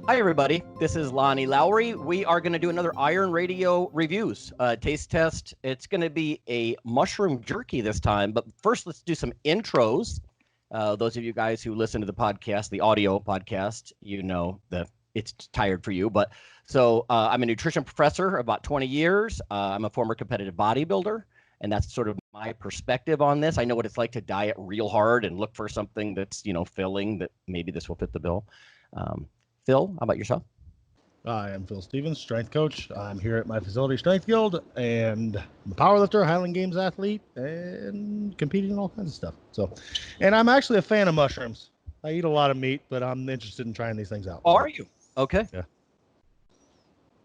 Hi, everybody. This is Lonnie Lowry. We are going to do another IronRadio reviews taste test. It's going to be a mushroom jerky this time. But first, let's do some intros. Those of you guys who listen to the podcast, the audio podcast, you know that it's tired for you. But so I'm a nutrition professor, about 20 years. I'm a former competitive bodybuilder. And that's sort of my perspective on this. I know what it's like to diet real hard and look for something that's, filling, that maybe this will fit the bill. Phil, how about yourself? I am Phil Stevens, strength coach. I'm here at my facility, Strength Guild, and I'm a powerlifter, Highland Games athlete, and competing in all kinds of stuff. And I'm actually a fan of mushrooms. I eat a lot of meat, but I'm interested in trying these things out. Are you? Okay. Yeah.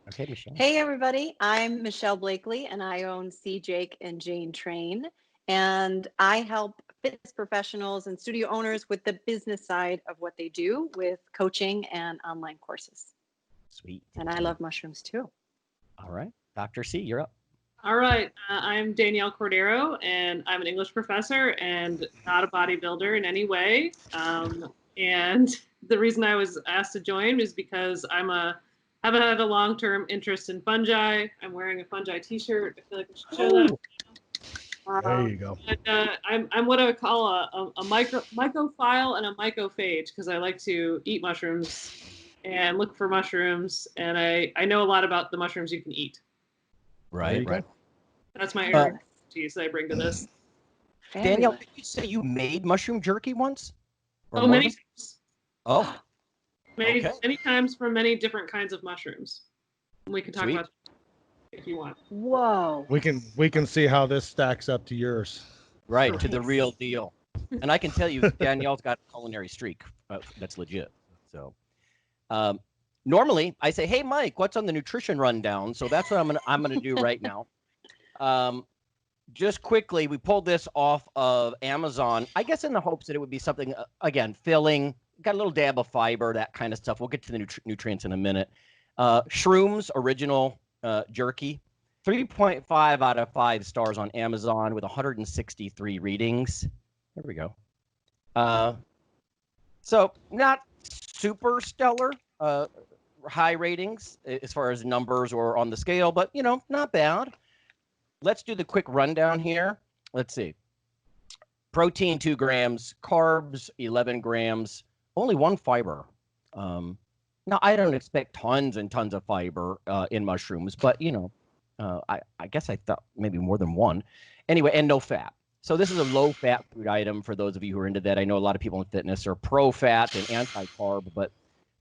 Okay, Michelle. Hey, everybody. I'm Michelle Blakely, and I own C. Jake and Jane Train. And I help fitness professionals and studio owners with the business side of what they do with coaching and online courses. Sweet. And I love mushrooms too. All right. Dr. C, you're up. All right. I'm Danielle Cordaro, and I'm an English professor and not a bodybuilder in any way. And the reason I was asked to join is because I haven't had a long-term interest in fungi. I'm wearing a fungi t-shirt. I feel like I should show that. There you go. And, I'm what I would call a mycophile and a mycophage, because I like to eat mushrooms and look for mushrooms, and I know a lot about the mushrooms you can eat. Right. That's my area of expertise that I bring to this. Danielle, did you say you made mushroom jerky once? Oh, many times. Oh. Many times from many different kinds of mushrooms. We can talk about if you want. Whoa. We can see how this stacks up to yours. Right, to the real deal. And I can tell you, Danielle's got a culinary streak. That's legit. So, normally I say, "Hey, Mike, what's on the nutrition rundown?" So that's what I'm gonna do right now. Just quickly, we pulled this off of Amazon. I guess in the hopes that it would be something again filling. Got a little dab of fiber, that kind of stuff. We'll get to the nutrients in a minute. Shrooms original jerky, 3.5 out of 5 stars on Amazon with 163 readings. There we go. So not super stellar high ratings as far as numbers or on the scale, but not bad. Let's do the quick rundown here. Let's see. Protein 2 grams, carbs 11 grams. Only 1 fiber. Now, I don't expect tons and tons of fiber in mushrooms, but, I guess I thought maybe more than 1. Anyway, and no fat. So this is a low-fat food item for those of you who are into that. I know a lot of people in fitness are pro-fat and anti-carb, but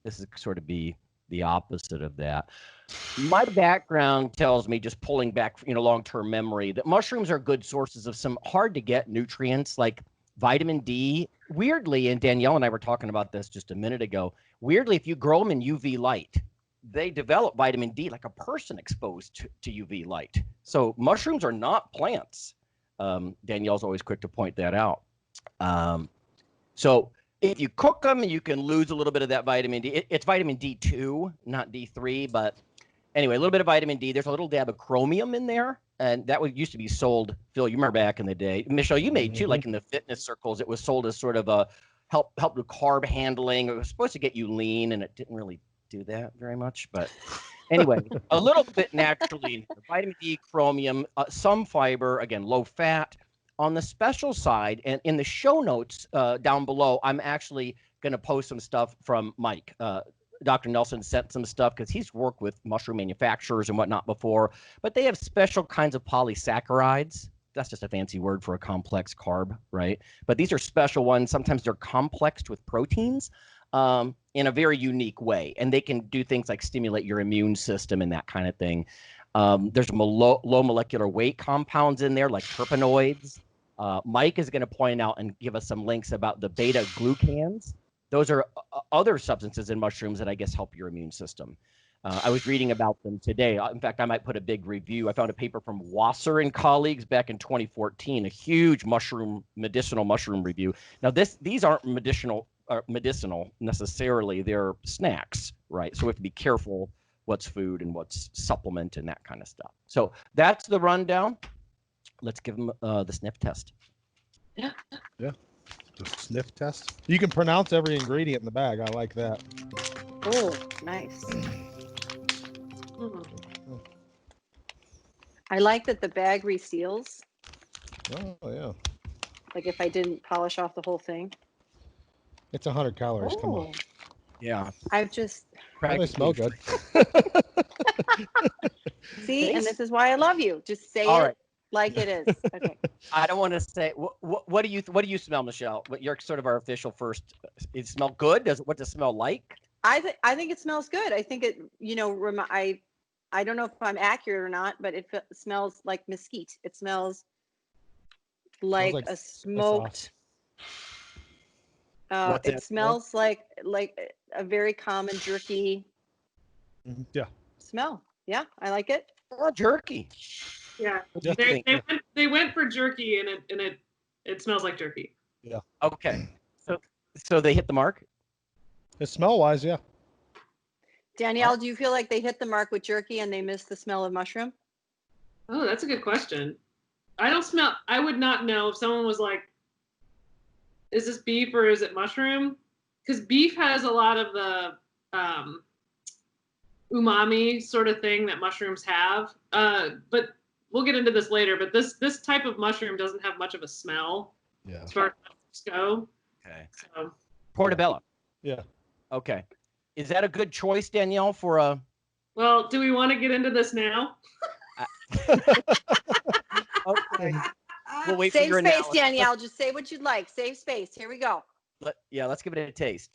this is sort of the opposite of that. My background tells me, just pulling back, long-term memory, that mushrooms are good sources of some hard-to-get nutrients like vitamin D. Weirdly, and Danielle and I were talking about this just a minute ago, weirdly, if you grow them in UV light, they develop vitamin D like a person exposed to UV light. So mushrooms are not plants. Danielle's always quick to point that out. So if you cook them, you can lose a little bit of that vitamin D. It's vitamin D2, not D3, but anyway, a little bit of vitamin D. There's a little dab of chromium in there. And that used to be sold, Phil, you remember back in the day. Michelle, you made too, like in the fitness circles, it was sold as sort of a help with carb handling. It was supposed to get you lean, and it didn't really do that very much. But anyway, a little bit naturally, vitamin D, chromium, some fiber, again, low fat. On the special side, and in the show notes down below, I'm actually going to post some stuff from Mike. Dr. Nelson sent some stuff because he's worked with mushroom manufacturers and whatnot before, but they have special kinds of polysaccharides. That's just a fancy word for a complex carb, right? But these are special ones. Sometimes they're complexed with proteins in a very unique way, and they can do things like stimulate your immune system and that kind of thing. There's low molecular weight compounds in there, like terpenoids. Mike is going to point out and give us some links about the beta glucans. Those are other substances in mushrooms that I guess help your immune system. I was reading about them today. In fact, I might put a big review. I found a paper from Wasser and colleagues back in 2014, a huge medicinal mushroom review. Now, these aren't medicinal necessarily. They're snacks, right? So we have to be careful what's food and what's supplement and that kind of stuff. So that's the rundown. Let's give them the sniff test. Yeah. The sniff test. You can pronounce every ingredient in the bag. I like that. Oh, nice. Mm. I like that the bag reseals. Oh yeah, Like if I didn't polish off the whole thing. it's 100 calories. Come on. Yeah. I've just Oh, they smell good. see, and Taste? this is why I love you. Just say All it right. like it is. Okay. I don't want to say what do you smell, Michelle? What you're sort of our official first. It smell good? What does it smell like? I think it smells good. I think it, you know, I don't know if I'm accurate or not, but it smells like mesquite. It smells like like a soy smoked. What's It that smells like a very common jerky Yeah. smell. Yeah, I like it. Oh, jerky. Yeah. What do you They, think? they went for jerky and it smells like jerky. Okay. So they hit the mark? The smell wise, yeah. Danielle, do you feel like they hit the mark with jerky and they missed the smell of mushroom? Oh, that's a good question. I would not know if someone was like, is this beef or is it mushroom? Because beef has a lot of the umami sort of thing that mushrooms have. But we'll get into this later. But this type of mushroom doesn't have much of a smell Yeah. as far as mushrooms go. Okay. So, Portobello. Yeah. Okay. Is that a good choice, Danielle, for a well, do we want to get into this now? Okay. We'll wait for Save your space, analysis. Danielle. Just say what you'd like. Save space. Here we go. Let's give it a taste.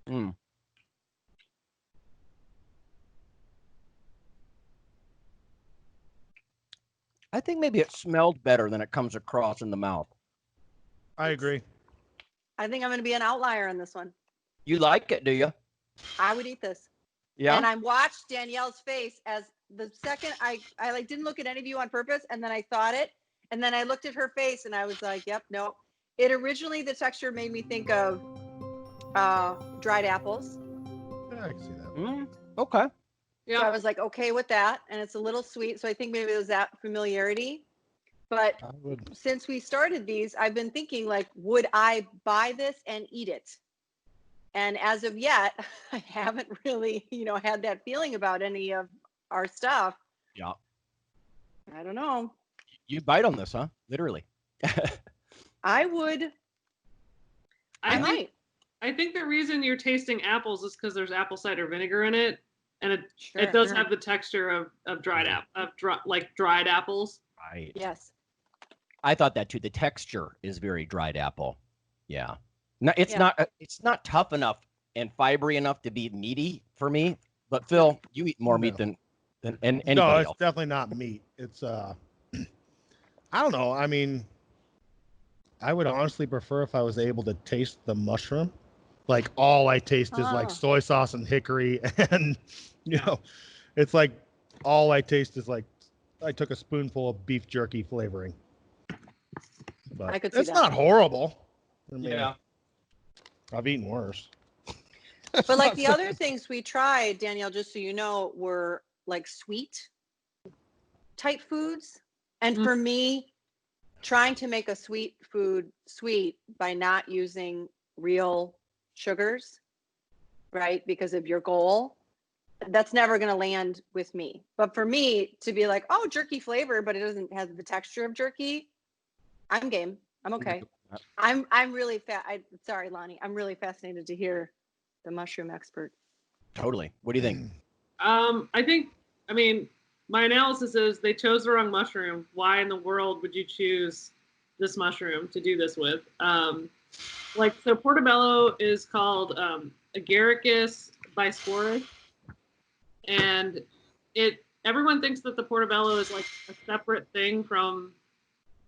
Mm. I think maybe it smelled better than it comes across in the mouth. I agree. I think I'm going to be an outlier on this one. You like it, do you? I would eat this. Yeah. And I watched Danielle's face as the second I like didn't look at any of you on purpose, and then I thought it, and then I looked at her face, and I was like, "Yep, no." It originally the texture made me think of dried apples. Yeah, I can see that. Okay. Yeah. So I was like, okay with that, and it's a little sweet. So I think maybe it was that familiarity. But I would. since we started these, I've been thinking like, would I buy this and eat it? And as of yet, I haven't really, had that feeling about any of our stuff. Yeah. I don't know. You bite on this, huh? Literally. I would. I think the reason you're tasting apples is because there's apple cider vinegar in it, and it Sure, does sure. have the texture of dried dried apples. Right. Yes. I thought that too. The texture is very dried apple. Yeah. No, it's Yeah. not. It's not tough enough and fibery enough to be meaty for me. But Phil, you eat more meat than anybody No, it's else. definitely not meat. It's I don't know. I mean, I would honestly prefer if I was able to taste the mushroom. Like all I taste is like Ah. soy sauce and hickory, and it's like all I taste is like I took a spoonful of beef jerky flavoring. But I could see it's that. not horrible. I mean, Yeah. I've eaten worse. But like the other things we tried, Danielle, just so you know, were like sweet type foods. And for me, trying to make a sweet food sweet by not using real sugars, right? Because of your goal, that's never going to land with me. But for me to be like, oh, jerky flavor, but it doesn't have the texture of jerky, I'm game. I'm okay. I'm really sorry, Lonnie. I'm really fascinated to hear the mushroom expert. Totally. What do you think? I mean, my analysis is they chose the wrong mushroom. Why in the world would you choose this mushroom to do this with? So portobello is called Agaricus bisporus, and everyone thinks that the portobello is like a separate thing from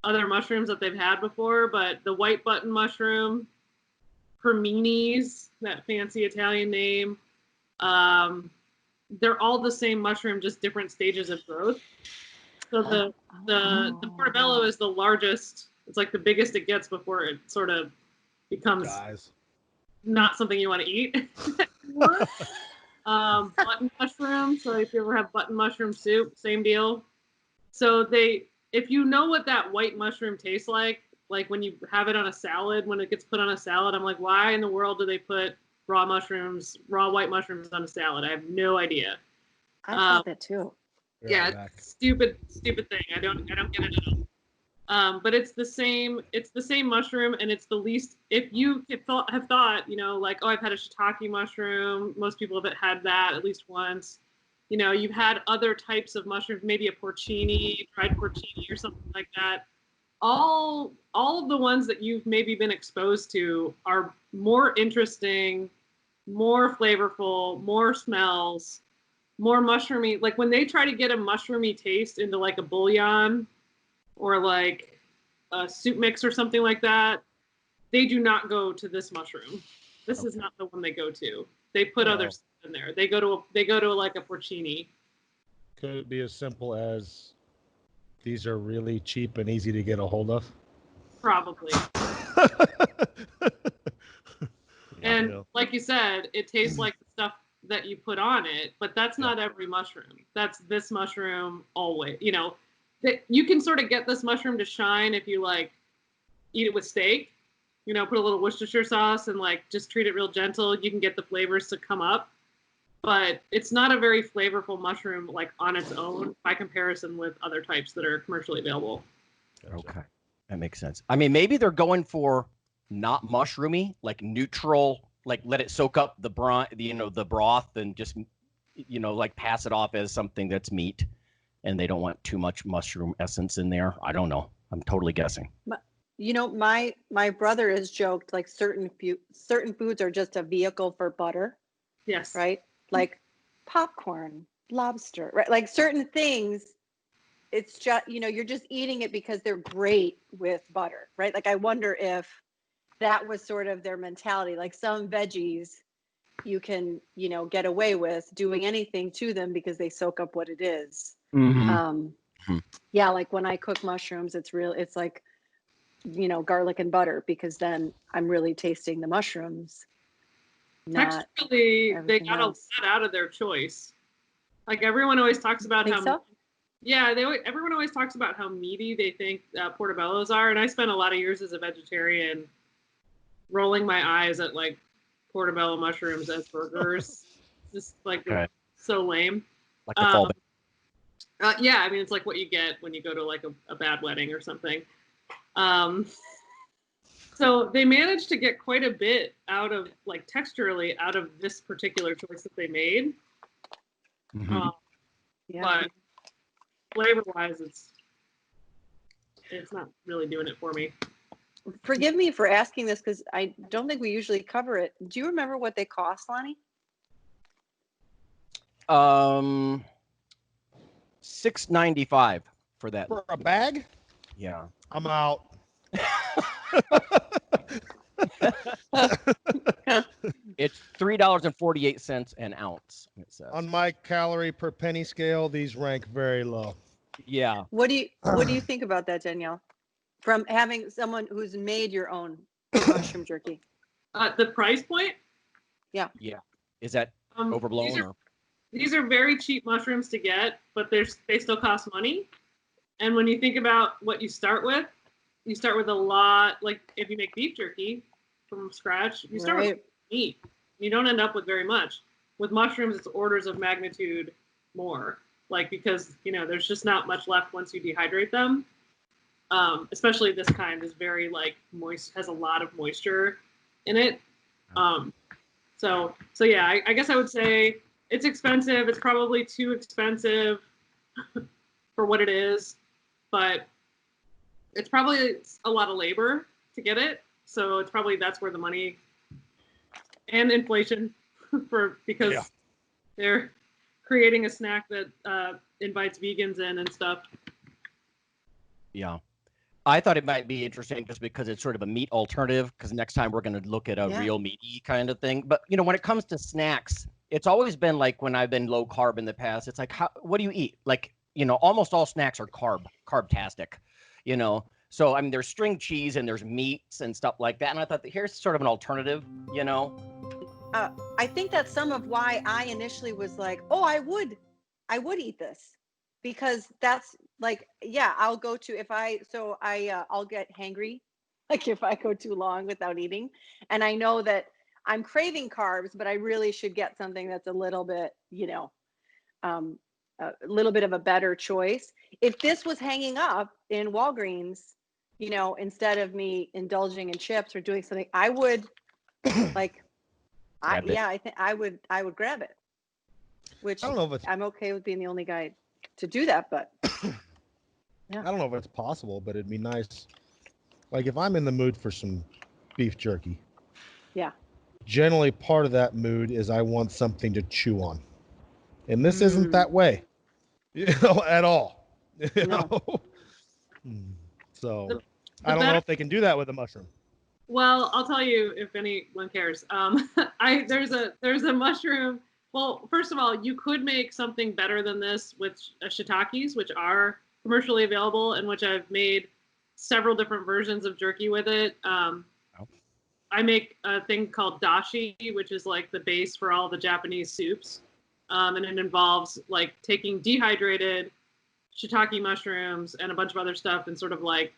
other mushrooms that they've had before, but the white button mushroom, Hermines, that fancy Italian name, they're all the same mushroom, just different stages of growth. So the portobello is the largest. It's like the biggest it gets before it sort of becomes not something you want to eat. Button mushroom. So if you ever have button mushroom soup, same deal. So if you know what that white mushroom tastes like, Like when you have it on a salad, when it gets put on a salad, I'm like, why in the world do they put raw white mushrooms on a salad? I have no idea. I thought that too. Yeah, it's stupid thing. I don't get it at all. But it's the same mushroom, and it's the least, if you have thought, like, oh, I've had a shiitake mushroom. Most people have had that at least once. You've had other types of mushrooms, maybe a porcini, dried porcini or something like that. All of the ones that you've maybe been exposed to are more interesting, more flavorful, more smells, more mushroomy. Like when they try to get a mushroomy taste into like a bouillon or like a soup mix or something like that, they do not go to this mushroom. This is not the one they go to. They put other stuff in there. They go to like a porcini. Could it be as simple as these are really cheap and easy to get a hold of? Probably. And like you said, it tastes like the stuff that you put on it, but that's not every mushroom. That's this mushroom always. That you can sort of get this mushroom to shine if you like eat it with steak. Put a little Worcestershire sauce and like just treat it real gentle. You can get the flavors to come up, but it's not a very flavorful mushroom like on its own by comparison with other types that are commercially available. Okay, that makes sense. I mean, maybe they're going for not mushroomy, like neutral, like let it soak up the broth, the broth, and just like pass it off as something that's meat, and they don't want too much mushroom essence in there. I don't know. I'm totally guessing. My brother has joked like certain foods are just a vehicle for butter. Yes. Right? Like popcorn, lobster, right? Like certain things, it's just, you're just eating it because they're great with butter, right? Like I wonder if that was sort of their mentality. Like some veggies you can, get away with doing anything to them because they soak up what it is. Mm-hmm. Yeah, like when I cook mushrooms, it's like, garlic and butter, because then I'm really tasting the mushrooms. Texturally, they got a lot out of their choice. Like everyone always talks about everyone always talks about how meaty they think portobellos are, and I spent a lot of years as a vegetarian rolling my eyes at like portobello mushrooms as burgers. Just like so lame. Like a fall yeah, I mean it's like what you get when you go to like a bad wedding or something. So they managed to get quite a bit out of like texturally out of this particular choice that they made. Mm-hmm. But flavor-wise, it's not really doing it for me. Forgive me for asking this because I don't think we usually cover it. Do you remember what they cost, Lonnie? $6.95 for that. For a bag? Yeah. I'm out. It's $3.48 an ounce. It says. On my calorie per penny scale, these rank very low. Yeah. What do you think about that, Danielle? From having someone who's made your own mushroom jerky. The price point? Yeah. Yeah. Is that overblown? These are very cheap mushrooms to get, but they still cost money. And when you think about what you start with a lot, like if you make beef jerky from scratch, you start with meat. You don't end up with very much. With mushrooms, it's orders of magnitude more. Like because, there's just not much left once you dehydrate them. Especially this kind is very like moist, has a lot of moisture in it. So yeah, I guess I would say it's expensive. It's probably too expensive for what it is, but it's probably a lot of labor to get it. So it's probably that's where the money and inflation because they're creating a snack that invites vegans in and stuff. Yeah. I thought it might be interesting just because it's sort of a meat alternative, because next time we're going to look at a real meaty kind of thing. But, when it comes to snacks, it's always been like when I've been low carb in the past, it's like, what do you eat? Like, almost all snacks are carbtastic, So, I mean, there's string cheese and there's meats and stuff like that. And I thought here's sort of an alternative, I think that's some of why I initially was like, oh, I would eat this, because that's like, I'll go to I'll get hangry like if I go too long without eating, and I know that I'm craving carbs, but I really should get something that's a little bit, a little bit of a better choice. If this was hanging up in Walgreens, instead of me indulging in chips or doing something, I would like, I think I would grab it, which I don't know if it's I'm okay with being the only guy to do that, but I don't know if it's possible, but it'd be nice. Like if I'm in the mood for some beef jerky, yeah. generally part of that mood is I want something to chew on. And this isn't that way, at all. No. So The I don't know better- if they can do that with a mushroom. Well, I'll tell you if anyone cares. There's a mushroom. Well, first of all, you could make something better than this with shiitakes, which are commercially available and which I've made several different versions of jerky with it. I make a thing called dashi, which is like the base for all the Japanese soups. And it involves like taking dehydrated shiitake mushrooms and a bunch of other stuff and sort of like,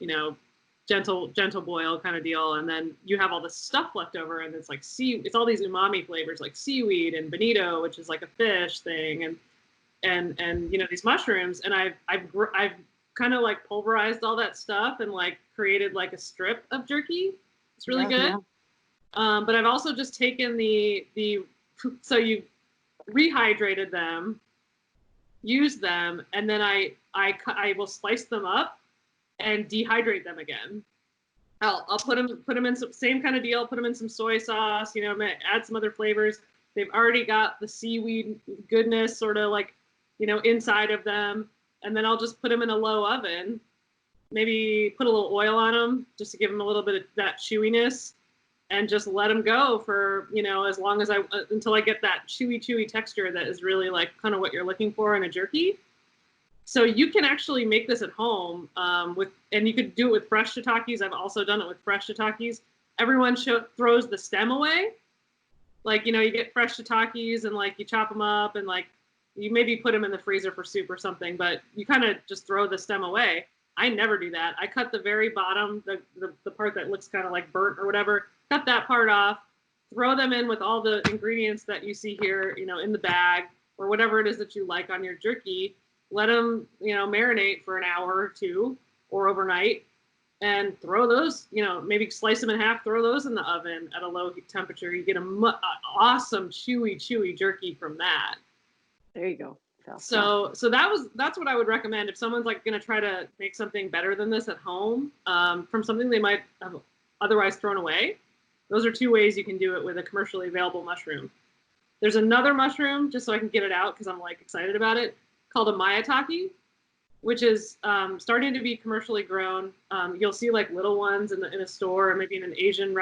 gentle boil kind of deal. And then you have all this stuff left over and it's like it's all these umami flavors like seaweed and bonito, which is like a fish thing. And these mushrooms. And I've kind of like pulverized all that stuff and like created like a strip of jerky. It's really good. Yeah. But I've also just taken so you rehydrated them, used them, and then I will slice them up and dehydrate them again. I'll put them in some same kind of deal. Put them in some soy sauce. Add some other flavors. They've already got the seaweed goodness sort of like inside of them, and then I'll just put them in a low oven. Maybe put a little oil on them just to give them a little bit of that chewiness. And just let them go for, as long as until I get that chewy texture that is really like kind of what you're looking for in a jerky. So you can actually make this at home and you could do it with fresh shiitakes. I've also done it with fresh shiitakes. Everyone throws the stem away. Like, you get fresh shiitakes and like you chop them up and like you maybe put them in the freezer for soup or something, but you kind of just throw the stem away. I never do that. I cut the very bottom, the part that looks kind of like burnt or whatever. Cut that part off, throw them in with all the ingredients that you see here, in the bag or whatever it is that you like on your jerky. Let them, marinate for an hour or two or overnight and throw those, maybe slice them in half, throw those in the oven at a low temperature. You get an awesome chewy jerky from that. There you go. So that's what I would recommend if someone's like going to try to make something better than this at home from something they might have otherwise thrown away. Those are two ways you can do it with a commercially available mushroom. There's another mushroom, just so I can get it out because I'm like excited about it, called a maitake, which is starting to be commercially grown. You'll see like little ones in a store, or maybe in an Asian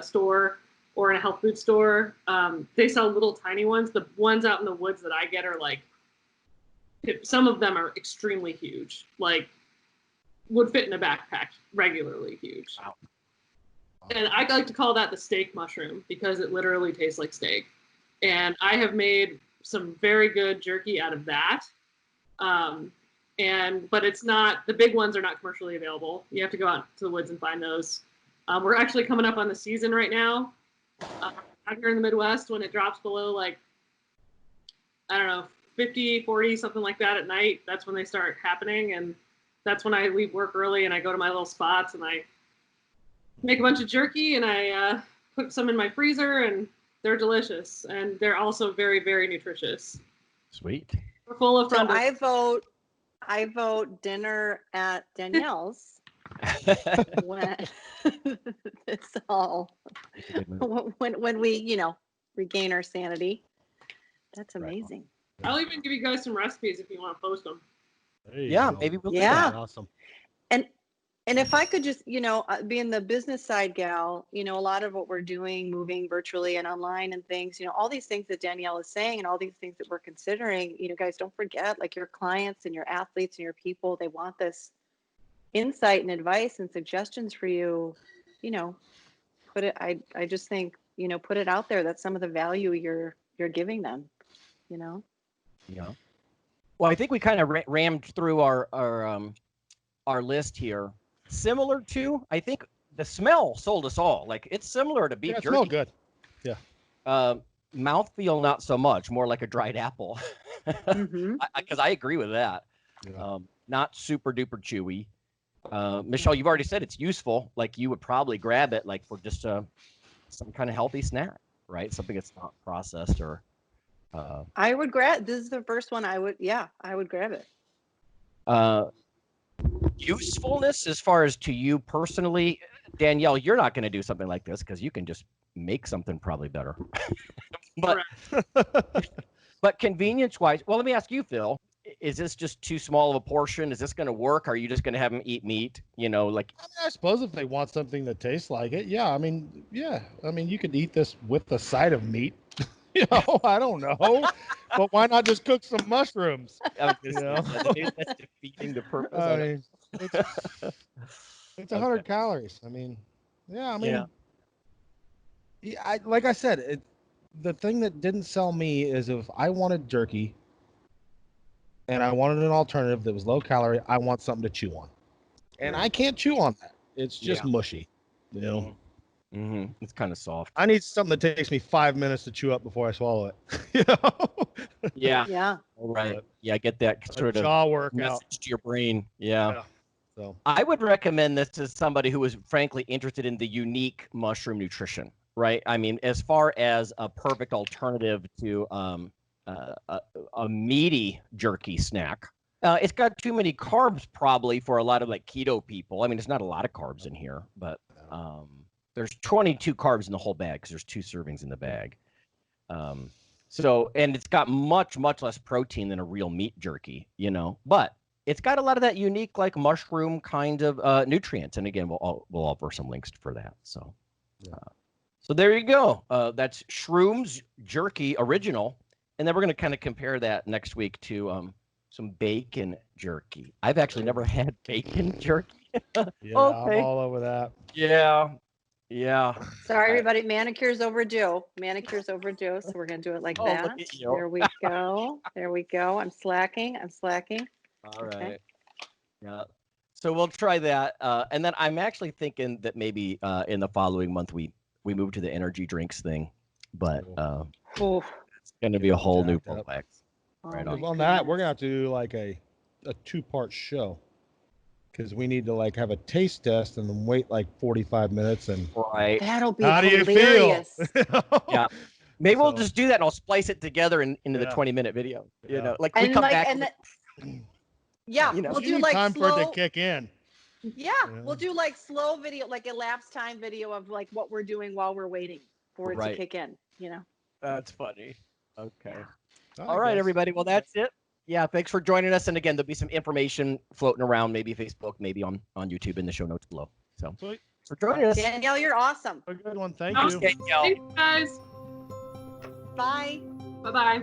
store or in a health food store. They sell little tiny ones. The ones out in the woods that I get are like, some of them are extremely huge, like would fit in a backpack, regularly huge. Wow. And I like to call that the steak mushroom because it literally tastes like steak. And I have made some very good jerky out of that. But it's not, the big ones are not commercially available. You have to go out to the woods and find those. We're actually coming up on the season right now. Out here in the Midwest, when it drops below like, 50, 40, something like that at night, that's when they start happening. And that's when I leave work early and I go to my little spots and I make a bunch of jerky and I put some in my freezer and they're delicious and they're also very, very nutritious. Sweet. We're full of So I vote dinner at Danielle's when it's all when we regain our sanity. That's amazing. I'll even give you guys some recipes if you want to post them. Yeah, maybe we'll do Yeah. that. Awesome. And if I could just, being the business side gal, a lot of what we're doing, moving virtually and online and things, all these things that Danielle is saying and all these things that we're considering, guys, don't forget, like your clients and your athletes and your people, they want this insight and advice and suggestions for you, put it, I just think, put it out there. That's some of the value you're giving them, Yeah. Well, I think we kind of rammed through our list here. Similar to, I think the smell sold us all. Like it's similar to beef Yeah, it jerky. smelled good. Mouthfeel not so much, more like a dried apple. Mm-hmm. Because I agree with that. Yeah. Not super duper chewy. Michelle, you've already said it's useful. Like you would probably grab it like for just some kind of healthy snack, right? Something that's not processed or. I would grab. This is the first one I would. Yeah, I would grab it. Usefulness as far as to you personally, Danielle, you're not going to do something like this because you can just make something probably better. But convenience wise, well, let me ask you, Phil, is this just too small of a portion? Is this going to work? Are you just going to have them eat meat? You know, like I mean, I suppose if they want something that tastes like it, yeah. I mean, you could eat this with the side of meat. I don't know, but why not just cook some mushrooms? I was gonna say, that's defeating the purpose. I mean, it's 100 calories. I mean, like I said, the thing that didn't sell me is if I wanted jerky and I wanted an alternative that was low calorie, I want something to chew on, and I can't chew on that. It's just mushy, you know. Mm-hmm. It's kind of soft. I need something that takes me 5 minutes to chew up before I swallow it. You know? Yeah. Right. Yeah, get that sort of jaw workout message to your brain. Yeah. So I would recommend this to somebody who is frankly interested in the unique mushroom nutrition, right? I mean, as far as a perfect alternative to a meaty jerky snack. It's got too many carbs probably for a lot of like keto people. I mean, there's not a lot of carbs in here, but there's 22 carbs in the whole bag because there's 2 servings in the bag. So, and it's got much, much less protein than a real meat jerky, you know, but it's got a lot of that unique, like mushroom kind of nutrients. And again, we'll offer some links for that. So, so there you go. That's Shrooms Jerky Original. And then we're going to kind of compare that next week to some bacon jerky. I've actually never had bacon jerky. yeah, Okay. I'm all over that. Yeah. Sorry, everybody. Manicures overdue. So we're gonna do it like that. Look at you. There we go. I'm slacking. All right. Yeah. So we'll try that. And then I'm actually thinking that maybe in the following month we move to the energy drinks thing. But it's going to be a whole new complex. Right on. On that, we're gonna have to do like a 2-part show because we need to like have a taste test and then wait like 45 minutes and right. That'll be how hilarious. do you feel? Yeah. Maybe we'll just do that and I'll splice it together into the 20-minute video. You know, like we come back. Yeah, you know, we'll do like time slow, for it to kick in. Yeah, we'll do like slow video, like elapsed time video of like what we're doing while we're waiting for it to kick in. You know. That's funny. Okay. All right, everybody. Well, that's it. Yeah, thanks for joining us. And again, there'll be some information floating around, maybe Facebook, maybe on YouTube in the show notes below. So Sweet. For joining us. Danielle, you're awesome. A good one. Thank Thanks, you. Danielle. guys. Bye. Bye-bye.